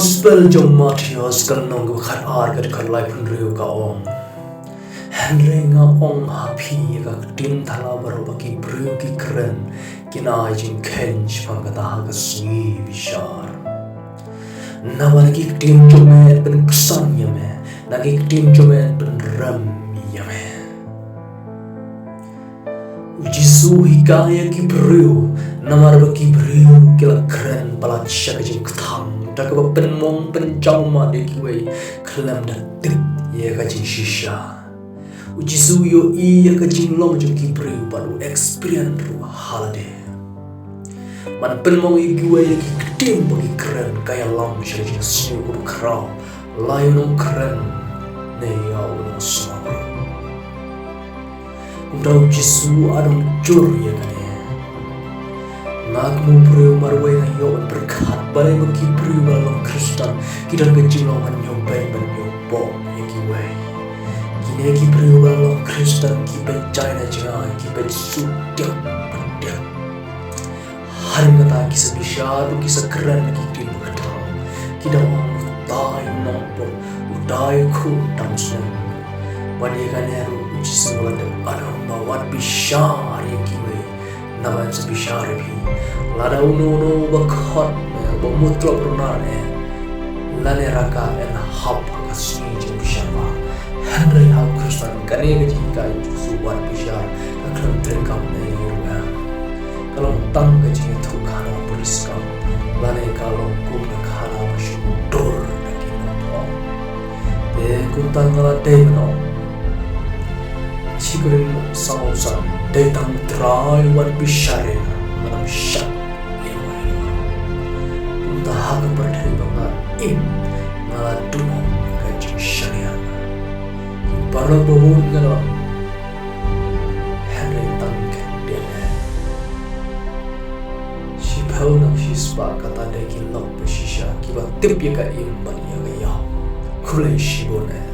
Gospel jong Matthias kan nong ko khat ar kan lai phun riu ka ong Henry nga ong happy ka tin thala baro ba ki briu ki kren kinai jing kench pang ka ta ka sni bishar nabar ki tim jome pynksan yame nagi tim jome pynrem yame Jisu hikaya ki briu namar ba ki briu kila kren balat shaka jing kthang tak ba penmong penjau ma de ki wei klam da tip ye ka jing shisha Jisu yo iya ka jing long jong ki briu baru experience ru halade man penmong i ki wei ki tim ba ki kren kaya long shaka jing snu ko kra lion kren ne ya no sama Undau Jisu adong jur ya kan ya Nagmu priu marway na yo berkat balay maki priu balong Kristen kita kejilongan nyobay banyobo ya kiway kini ki priu balong Kristen kipe China jangan kipe sudak pendak hari kata kisah bisyar kisah keren kita berkata kita orang utai nompo utai ku tamsen Wadikan eru Jisu mulai adong bawat bisyar ya kiway Naman sa bishari bhi lada uno bakhat bamutlab runane lane raka en hab ka sni je bishama Henry how Christian kane ge jika Jisu wat bishar akram trenkam ne yuwa kalau tang ge jing thu khana pulis kam lane kalau kum na khana mashu dor na kino to de kuntang la de no Chikurin sausan datang try wat bishare malam syak yang lain. Entah hak berdiri bangga im ngalah dumo kajing syariah. Para babun ngala Henry tangken dia. Si bau nang si spa kata deki lok besisha kiba tip ya ka im ban ya ya. Kulai shibone